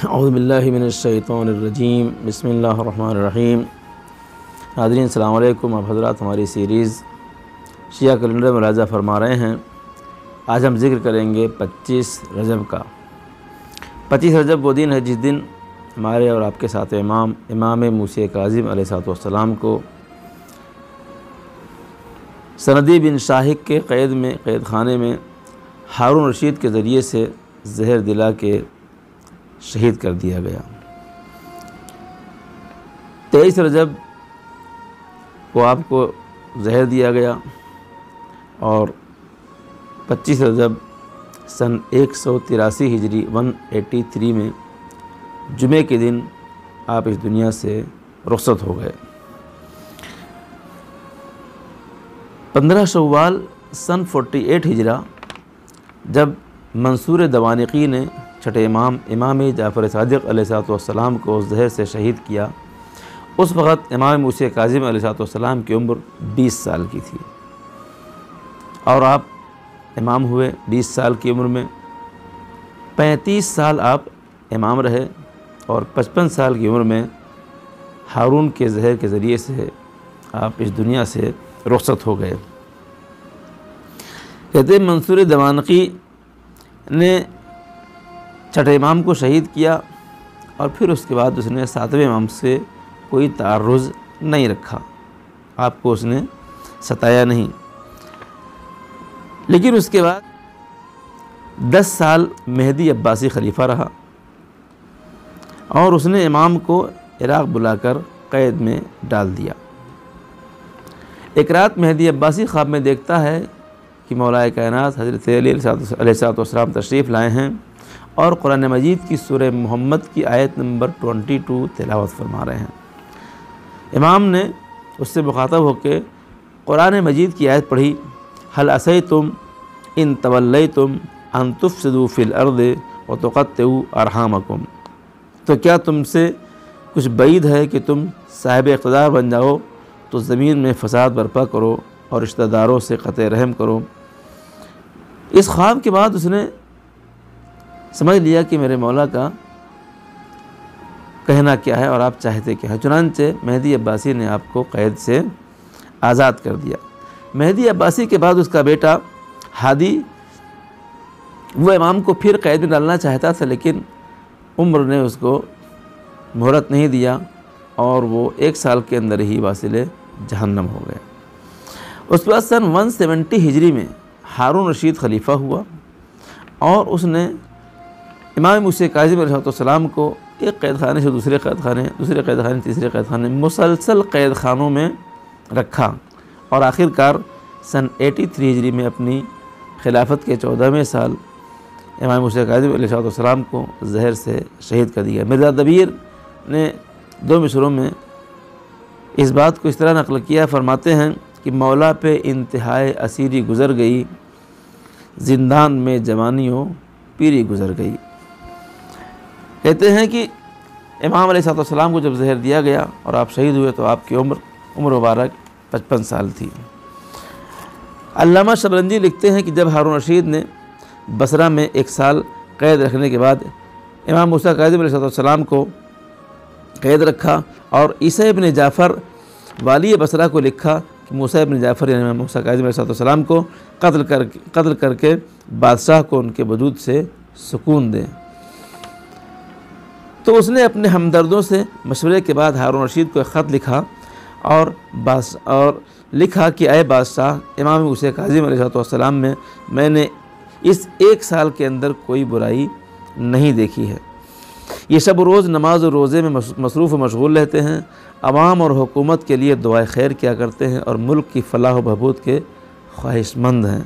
اعوذ باللہ من الشیطان الرجیم، بسم اللہ الرحمن الرحیم۔ ناظرین السلام علیکم۔ آپ حضرات ہماری سیریز شیعہ کیلنڈر ملاحظہ فرما رہے ہیں۔ آج ہم ذکر کریں گے 25 رجب کا۔ 25 رجب وہ دن ہے جس دن ہمارے اور آپ کے ساتھ امام موسیٰ کاظم علیہ السلام کو سندی بن شاہق کے قید خانے میں ہارون رشید کے ذریعے سے زہر دلا کے شہید کر دیا گیا۔ 23 رجب کو آپ کو زہر دیا گیا اور 25 رجب سن 183 ہجری 183 میں جمعے کے دن آپ اس دنیا سے رخصت ہو گئے۔ 15 شوال سن 48 ہجرہ جب منصور دوانقی نے چھٹے امام جعفر صادق علیہ السلام کو زہر سے شہید کیا، اس وقت امام موسیٰ کاظم علیہ السلام کی عمر 20 سال کی تھی اور آپ امام ہوئے 20 سال کی عمر میں۔ 35 سال آپ امام رہے اور 55 سال کی عمر میں ہارون کے زہر کے ذریعے سے آپ اس دنیا سے رخصت ہو گئے۔ کہتے ہیں منصور دوانقی نے چھٹے امام کو شہید کیا اور پھر اس کے بعد اس نے 7ویں امام سے کوئی تعرض نہیں رکھا، آپ کو اس نے ستایا نہیں۔ لیکن اس کے بعد 10 سال مہدی عباسی خلیفہ رہا اور اس نے امام کو عراق بلا کر قید میں ڈال دیا۔ ایک رات مہدی عباسی خواب میں دیکھتا ہے کہ مولا کائنات حضرت علی علیہ السلام تشریف لائے ہیں اور قرآن مجید کی سورہ محمد کی آیت نمبر 22 تلاوت فرما رہے ہیں۔ امام نے اس سے مخاطب ہو کے قرآن مجید کی آیت پڑھی، هل عصیتم ان تولیتم ان تفسدوا فی الارض وتقطعوا ارحامکم، تو کیا تم سے کچھ بعید ہے کہ تم صاحب اقتدار بن جاؤ تو زمین میں فساد برپا کرو اور رشتہ داروں سے قطع رحم کرو۔ اس خواب کے بعد اس نے سمجھ لیا کہ میرے مولا کا کہنا کیا ہے اور آپ چاہتے کیا ہے، چنانچہ مہدی عباسی نے آپ کو قید سے آزاد کر دیا۔ مہدی عباسی کے بعد اس کا بیٹا ہادی وہ امام کو پھر قید میں ڈالنا چاہتا تھا، لیکن عمر نے اس کو مہلت نہیں دیا اور وہ 1 سال کے اندر ہی واصل جہنم ہو گئے۔ اس کے بعد سن 170 ہجری میں ہارون رشید خلیفہ ہوا اور اس نے امام موسیٰ کاظم علیہ السلام کو ایک قید خانے سے دوسرے قید خانے تیسرے قید خانے مسلسل قید خانوں میں رکھا اور آخر کار سن 83 ہجری میں اپنی خلافت کے 14ویں سال امام موسیٰ کاظم علیہ السلام کو زہر سے شہید کر دیا۔ مرزا دبیر نے 2 مصروں میں اس بات کو اس طرح نقل کیا، فرماتے ہیں کہ مولا پہ انتہائے اسیری گزر گئی، زندان میں جوانیوں پیری گزر گئی۔ کہتے ہیں کہ امام علیہ السلام کو جب زہر دیا گیا اور آپ شہید ہوئے تو آپ کی عمر مبارک 55 سال تھی۔ علامہ شبرنجی لکھتے ہیں کہ جب ہارون رشید نے بصرہ میں 1 سال قید رکھنے کے بعد امام موسیٰ کاظم علیہ السلام کو قید رکھا اور عیسیٰ ابن جعفر والی بصرہ کو لکھا کہ موسیٰ ابن جعفر یعنی امام موسیٰ کاظم علیہ السلام کو قتل کر کے بادشاہ کو ان کے وجود سے سکون دیں، تو اس نے اپنے ہمدردوں سے مشورے کے بعد ہارون رشید کو ایک خط لکھا اور لکھا کہ اے بادشاہ، امام موسیٰ کاظم علیہ السلام میں نے اس 1 سال کے اندر کوئی برائی نہیں دیکھی ہے۔ یہ شب و روز نماز و روزے میں مصروف و مشغول رہتے ہیں، عوام اور حکومت کے لیے دعائے خیر کیا کرتے ہیں اور ملک کی فلاح و بہبود کے خواہش مند ہیں۔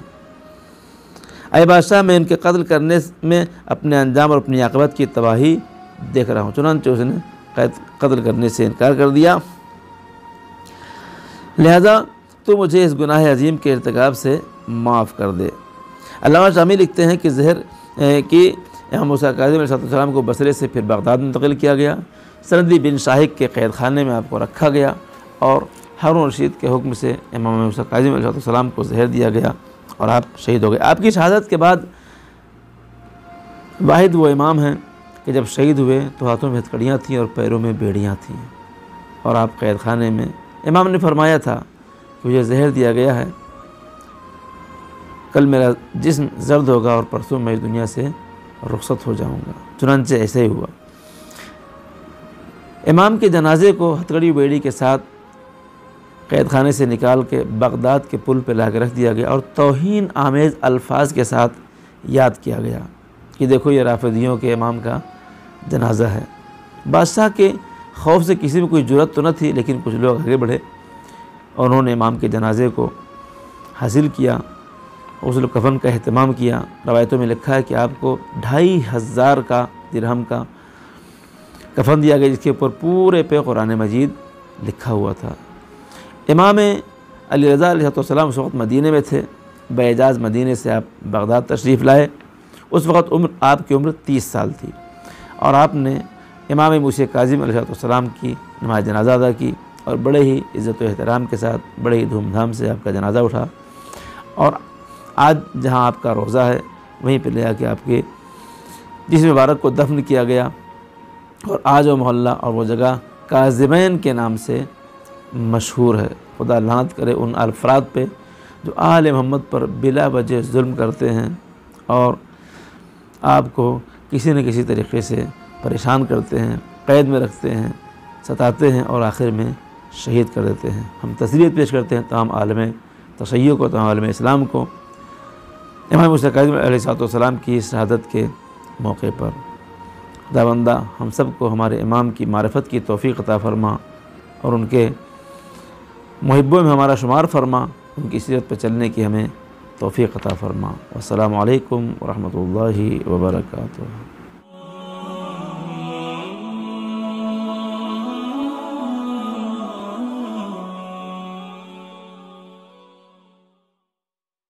اے بادشاہ، میں ان کے قتل کرنے میں اپنے انجام اور اپنی عاقبت کی تباہی دیکھ رہا ہوں۔ چنانچہ اس نے قتل کرنے سے انکار کر دیا، لہذا تو مجھے اس گناہ عظیم کے ارتکاب سے معاف کر دے۔ علامہ شامی لکھتے ہیں کہ زہر کی امام موسیٰ کاظم علیہ السلام کو بصرے سے پھر بغداد منتقل کیا گیا، سندی بن شاہق کے قید خانے میں آپ کو رکھا گیا اور ہارون رشید کے حکم سے امام موسیٰ کاظم علیہ السلام کو زہر دیا گیا اور آپ شہید ہو گئے۔ آپ کی شہادت کے بعد واحد وہ امام ہیں کہ جب شہید ہوئے تو ہاتھوں میں ہتھکڑیاں تھیں اور پیروں میں بیڑیاں تھیں، اور آپ قید خانے میں، امام نے فرمایا تھا کہ مجھے زہر دیا گیا ہے، کل میرا جسم زرد ہوگا اور پرسوں میں اس دنیا سے رخصت ہو جاؤں گا۔ چنانچہ ایسے ہی ہوا۔ امام کے جنازے کو ہتھکڑی بیڑی کے ساتھ قید خانے سے نکال کے بغداد کے پل پہ لا کے رکھ دیا گیا اور توہین آمیز الفاظ کے ساتھ یاد کیا گیا کہ دیکھو یہ رافضیوں کے امام کا جنازہ ہے۔ بادشاہ کے خوف سے کسی میں کوئی جرأت تو نہ تھی، لیکن کچھ لوگ آگے بڑھے اور انہوں نے امام کے جنازے کو حاصل کیا، غسل کفن کا اہتمام کیا۔ روایتوں میں لکھا ہے کہ آپ کو 2500 کا درہم کا کفن دیا گیا، جس کے اوپر پورے پہ قرآن مجید لکھا ہوا تھا۔ امام علی رضا علیہ السلام اس وقت مدینے میں تھے، باعجاز مدینے سے آپ بغداد تشریف لائے۔ اس وقت آپ کی عمر 30 سال تھی، اور آپ نے امام موسیٰ کاظم علیہ السلام کی نماز جنازہ ادا کی، اور بڑے ہی عزت و احترام کے ساتھ بڑے ہی دھوم دھام سے آپ کا جنازہ اٹھا، اور آج جہاں آپ کا روضہ ہے وہیں پہ لے آ کے آپ کے جسم مبارک کو دفن کیا گیا، اور آج وہ محلہ اور وہ جگہ کاظمین کے نام سے مشہور ہے۔ خدا لعنت کرے ان افراد پہ جو آل محمد پر بلا وجہ ظلم کرتے ہیں اور آپ کو کسی نہ کسی طریقے سے پریشان کرتے ہیں، قید میں رکھتے ہیں، ستاتے ہیں اور آخر میں شہید کر دیتے ہیں۔ ہم تسلیت پیش کرتے ہیں تمام عالم تشیع کو، تمام عالم اسلام کو، امام موسیٰ کاظم علیہ السلام کی شہادت کے موقع پر۔ خداوندہ ہم سب کو ہمارے امام کی معرفت کی توفیق عطا فرما، اور ان کے محبوں میں ہمارا شمار فرما، ان کی سیرت پہ چلنے کی ہمیں توفیق عطا فرما۔ والسلام علیکم ورحمۃ اللہ وبرکاتہ۔